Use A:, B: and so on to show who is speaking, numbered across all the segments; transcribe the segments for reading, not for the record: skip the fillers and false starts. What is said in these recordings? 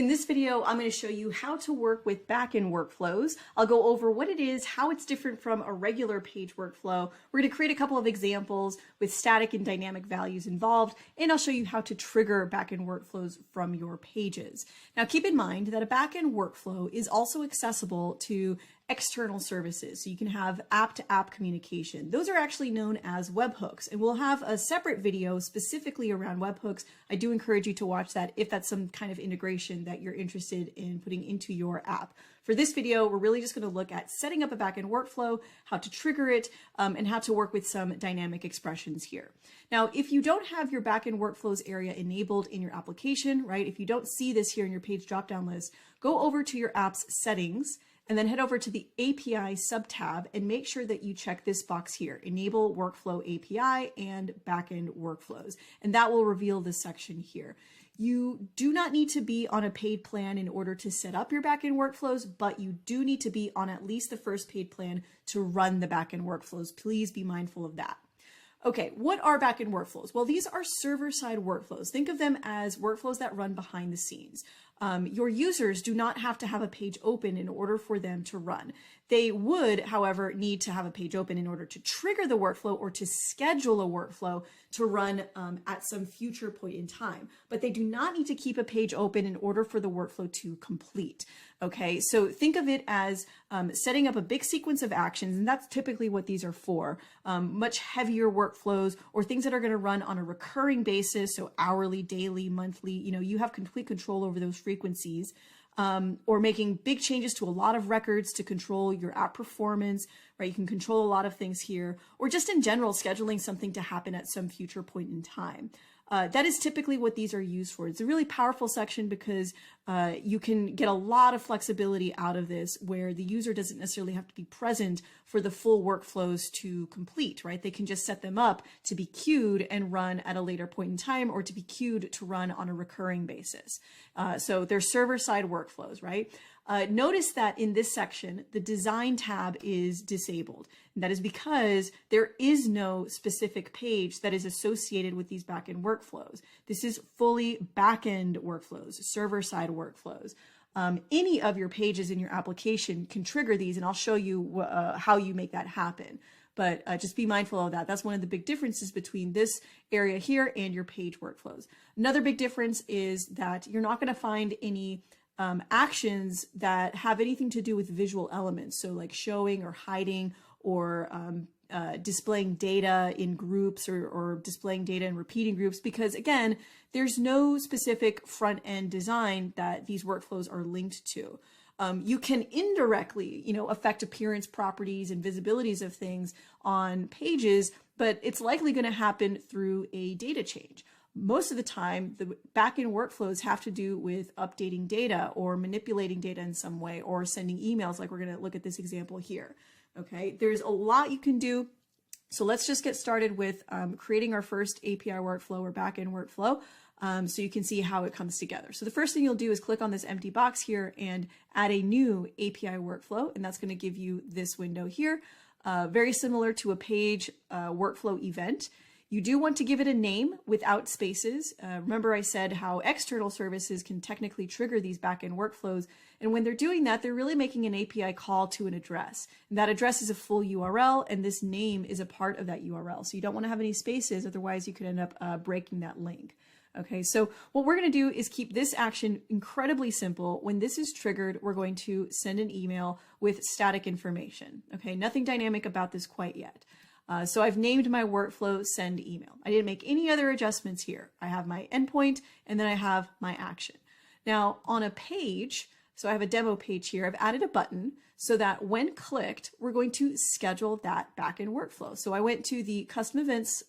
A: In this video, I'm going to show you how to work with backend workflows. I'll go over what it is, how it's different from a regular page workflow. We're going to create a couple of examples with static and dynamic values involved, and I'll show you how to trigger backend workflows from your pages. Now, keep in mind that a backend workflow is also accessible to external services. So you can have app-to-app communication. Those are actually known as webhooks, and we'll have a separate video specifically around webhooks. I do encourage you to watch that if that's some kind of integration that you're interested in putting into your app. For this video, we're really just going to look at setting up a backend workflow, how to trigger it, and how to work with some dynamic expressions here. Now, if you don't have your backend workflows area enabled in your application, right? If you don't see this here in your page dropdown list, go over to your app's settings, and then head over to the API subtab and make sure that you check this box here, Enable Workflow API and Backend Workflows. And that will reveal this section here. You do not need to be on a paid plan in order to set up your backend workflows, but you do need to be on at least the first paid plan to run the backend workflows. Please be mindful of that. Okay, what are backend workflows? Well, these are server-side workflows. Think of them as workflows that run behind the scenes. Your users do not have to have a page open in order for them to run. They would, however, need to have a page open in order to trigger the workflow or to schedule a workflow to run at some future point in time. But they do not need to keep a page open in order for the workflow to complete. Okay, so think of it as setting up a big sequence of actions, and that's typically what these are for. Much heavier workflows or things that are going to run on a recurring basis, so hourly, daily, monthly, you have complete control over those frequencies. Or making big changes to a lot of records to control your app performance, right? You can control a lot of things here, or just in general, scheduling something to happen at some future point in time. That is typically what these are used for. It's a really powerful section because you can get a lot of flexibility out of this where the user doesn't necessarily have to be present for the full workflows to complete, right? They can just set them up to be queued and run at a later point in time or to be queued to run on a recurring basis. So they're server-side workflows, right? Notice that in this section, the design tab is disabled. And that is because there is no specific page that is associated with these backend workflows. This is fully backend workflows, server-side workflows. Any of your pages in your application can trigger these, and I'll show you how you make that happen. But just be mindful of that. That's one of the big differences between this area here and your page workflows. Another big difference is that you're not going to find any actions that have anything to do with visual elements. So like showing or hiding or displaying data in groups or displaying data in repeating groups, because again, there's no specific front end design that these workflows are linked to. You can indirectly, affect appearance properties and visibilities of things on pages, but it's likely going to happen through a data change. Most of the time, the backend workflows have to do with updating data or manipulating data in some way or sending emails, like we're going to look at this example here. Okay, there's a lot you can do. So let's just get started with creating our first API workflow or backend workflow so you can see how it comes together. So the first thing you'll do is click on this empty box here and add a new API workflow, and that's going to give you this window here, very similar to a page workflow event. You do want to give it a name without spaces. Remember I said how external services can technically trigger these backend workflows. And when they're doing that, they're really making an API call to an address. And that address is a full URL, and this name is a part of that URL. So you don't want to have any spaces, otherwise you could end up breaking that link. Okay, so what we're going to do is keep this action incredibly simple. When this is triggered, we're going to send an email with static information. Okay, nothing dynamic about this quite yet. So I've named my workflow send email. I didn't make any other adjustments here. I have my endpoint and then I have my action. Now on a page, so I have a demo page here, I've added a button so that when clicked, we're going to schedule that backend workflow. So I went to the custom events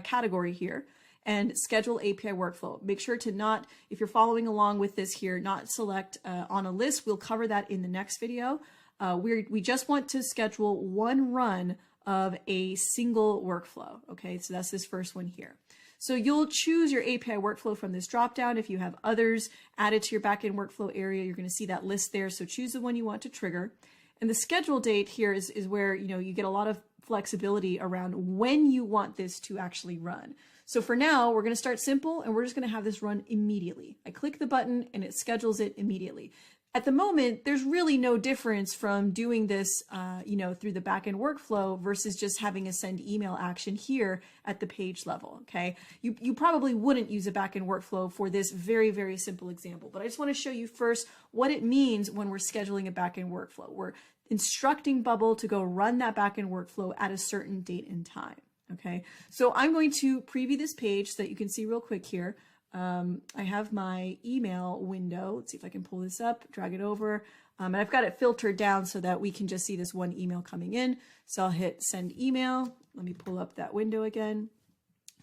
A: category here and schedule API workflow. Make sure to not, if you're following along with this here, not select on a list. We'll cover that in the next video. We just want to schedule one run of a single workflow. Okay, so that's this first one here. So you'll choose your API workflow from this dropdown. If you have others added to your backend workflow area, you're going to see that list there. So choose the one you want to trigger. And the schedule date here is where you get a lot of flexibility around when you want this to actually run. So for now, we're going to start simple and we're just going to have this run immediately. I click the button and it schedules it immediately. At the moment, there's really no difference from doing this, through the backend workflow versus just having a send email action here at the page level. Okay, you probably wouldn't use a backend workflow for this very, very simple example, but I just want to show you first what it means when we're scheduling a backend workflow. We're instructing Bubble to go run that backend workflow at a certain date and time. Okay, so I'm going to preview this page so that you can see real quick here. I have my email window. Let's see if I can pull this up, drag it over. And I've got it filtered down so that we can just see this one email coming in. So I'll hit send email. Let me pull up that window again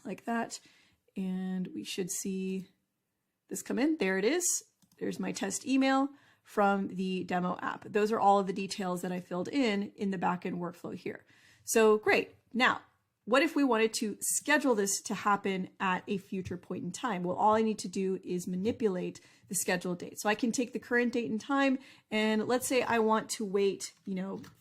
A: like that. And we should see this come in. There it is. There's my test email from the demo app. Those are all of the details that I filled in the backend workflow here. So great. Now, what if we wanted to schedule this to happen at a future point in time? Well, all I need to do is manipulate the scheduled date. So I can take the current date and time, and let's say I want to wait,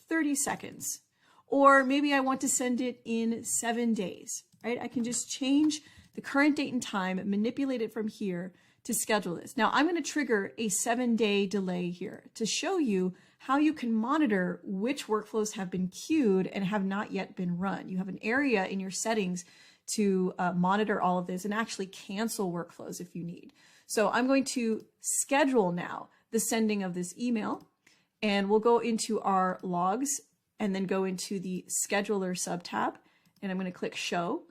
A: 30 seconds, or maybe I want to send it in 7 days, right? I can just change the current date and time, manipulate it from here to schedule this. Now I'm going to trigger a 7-day delay here to show you how you can monitor which workflows have been queued and have not yet been run. You have an area in your settings to monitor all of this and actually cancel workflows if you need. So I'm going to schedule now the sending of this email, and we'll go into our logs and then go into the scheduler subtab, and I'm going to click show.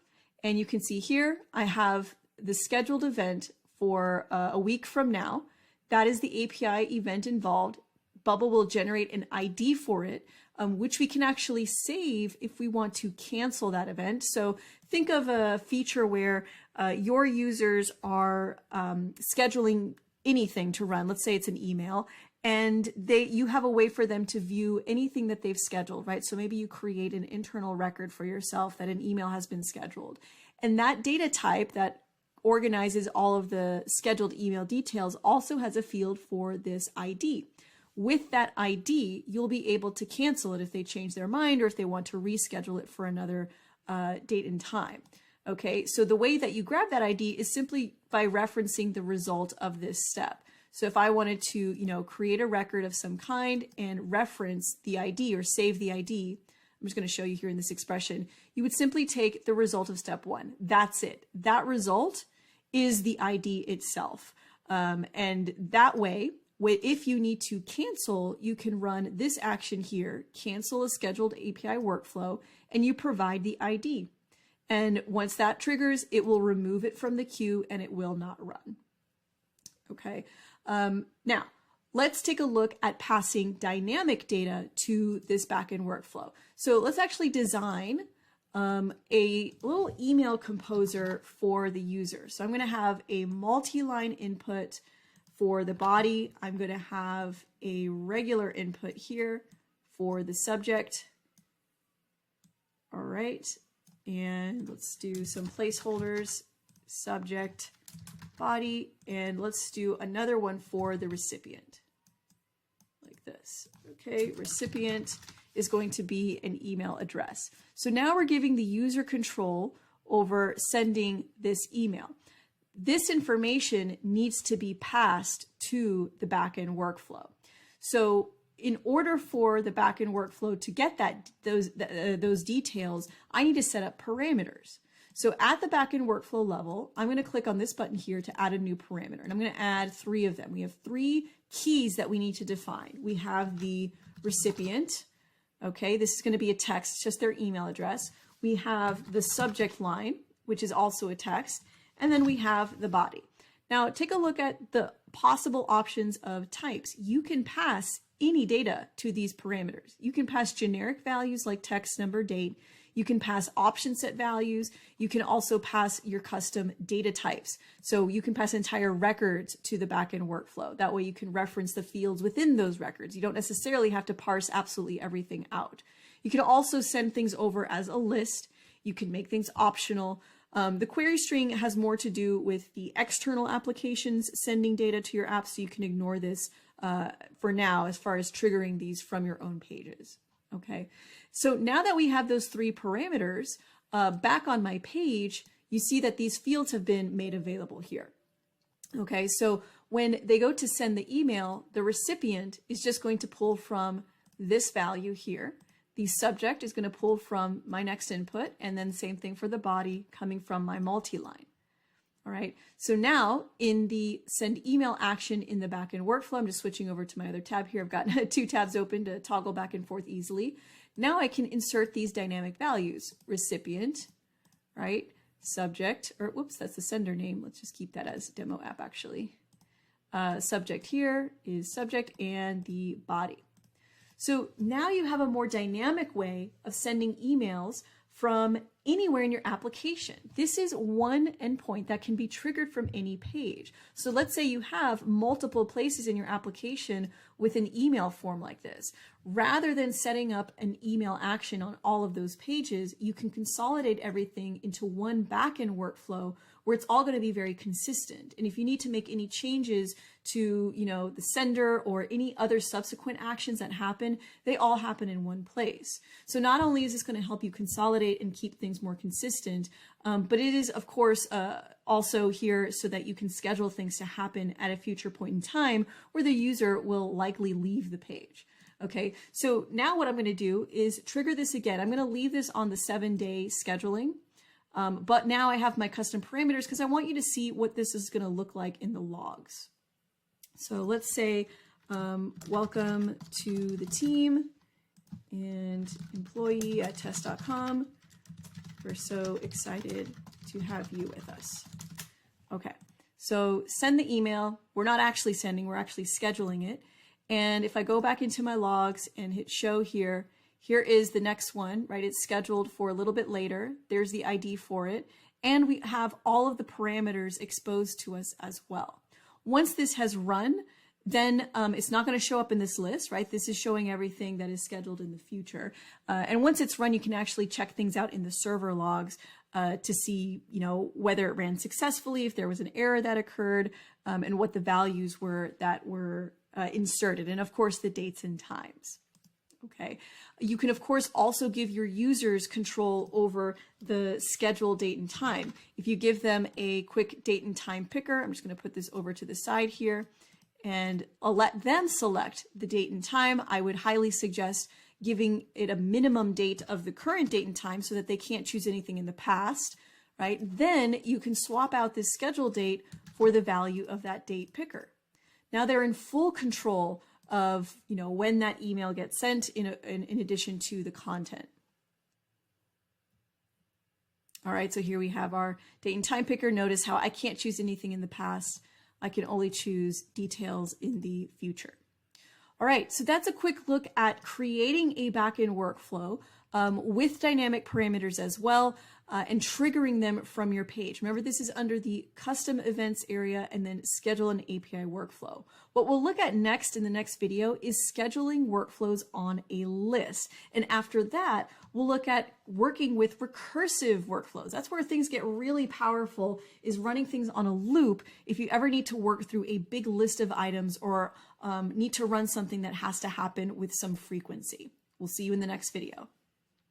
A: And you can see here I have the scheduled event for a week from now. That is the API event involved. Bubble will generate an ID for it, which we can actually save if we want to cancel that event. So think of a feature where your users are scheduling anything to run. Let's say it's an email, and you have a way for them to view anything that they've scheduled, right? So maybe you create an internal record for yourself that an email has been scheduled. And that data type that organizes all of the scheduled email details also has a field for this ID. With that ID, you'll be able to cancel it if they change their mind or if they want to reschedule it for another date and time. Okay, so the way that you grab that ID is simply by referencing the result of this step. So if I wanted to, create a record of some kind and reference the ID or save the ID, I'm just going to show you here in this expression, you would simply take the result of step 1. That's it. That result is the ID itself. And that way, if you need to cancel, you can run this action here, cancel a scheduled API workflow, and you provide the ID. And once that triggers, it will remove it from the queue and it will not run. Okay. Now, let's take a look at passing dynamic data to this backend workflow. So let's actually design a little email composer for the user. So I'm going to have a multi-line input for the body. I'm going to have a regular input here for the subject. All right. And let's do some placeholders, subject, body, and let's do another one for the recipient, like this. Okay, recipient is going to be an email address. So now we're giving the user control over sending this email. This information needs to be passed to the backend workflow. So in order for the backend workflow to get those details, I need to set up parameters. So at the backend workflow level, I'm going to click on this button here to add a new parameter, and I'm going to add 3 of them. We have 3 keys that we need to define. We have the recipient. Okay, this is going to be a text, just their email address. We have the subject line, which is also a text, and then we have the body. Now take a look at the possible options of types. You can pass any data to these parameters. You can pass generic values like text, number, date. You can pass option set values. You can also pass your custom data types. So you can pass entire records to the backend workflow. That way you can reference the fields within those records. You don't necessarily have to parse absolutely everything out. You can also send things over as a list. You can make things optional. The query string has more to do with the external applications sending data to your app, so you can ignore this for now as far as triggering these from your own pages. Okay, so now that we have those 3 parameters, back on my page, you see that these fields have been made available here. Okay, so when they go to send the email, the recipient is just going to pull from this value here. The subject is going to pull from my next input, and then same thing for the body coming from my multi-line. All right, so now in the send email action in the backend workflow, I'm just switching over to my other tab here. I've got 2 tabs open to toggle back and forth easily. Now I can insert these dynamic values, recipient, right? Subject, or whoops, that's the sender name. Let's just keep that as demo app actually. Subject here is subject and the body. So now you have a more dynamic way of sending emails from anywhere in your application. This is one endpoint that can be triggered from any page. So let's say you have multiple places in your application with an email form like this. Rather than setting up an email action on all of those pages, you can consolidate everything into one backend workflow where it's all going to be very consistent. And if you need to make any changes to, the sender or any other subsequent actions that happen, they all happen in one place. So not only is this going to help you consolidate and keep things more consistent, but it is, of course, also here so that you can schedule things to happen at a future point in time where the user will likely leave the page. Okay, so now what I'm going to do is trigger this again. I'm going to leave this on the 7-day scheduling. But now I have my custom parameters because I want you to see what this is going to look like in the logs. So let's say, welcome to the team and employee at test.com. We're so excited to have you with us. Okay, so send the email. We're not actually sending, we're actually scheduling it. And if I go back into my logs and hit show here, here is the next one, right? It's scheduled for a little bit later. There's the ID for it. And we have all of the parameters exposed to us as well. Once this has run, then it's not going to show up in this list, right? This is showing everything that is scheduled in the future. And once it's run, you can actually check things out in the server logs to see, whether it ran successfully, if there was an error that occurred, and what the values were that were inserted. And of course, the dates and times. Okay. You can, of course, also give your users control over the schedule, date, and time. If you give them a quick date and time picker, I'm just going to put this over to the side here, and I'll let them select the date and time. I would highly suggest giving it a minimum date of the current date and time so that they can't choose anything in the past, right? Then you can swap out this schedule date for the value of that date picker. Now they're in full control of when that email gets sent in addition to the content. All right, so here we have our date and time picker. Notice how I can't choose anything in the past. I can only choose details in the future. All right, so that's a quick look at creating a backend workflow with dynamic parameters as well, and triggering them from your page. Remember, this is under the custom events area and then schedule an API workflow. What we'll look at next in the next video is scheduling workflows on a list. And after that, we'll look at working with recursive workflows. That's where things get really powerful, is running things on a loop if you ever need to work through a big list of items or need to run something that has to happen with some frequency. We'll see you in the next video.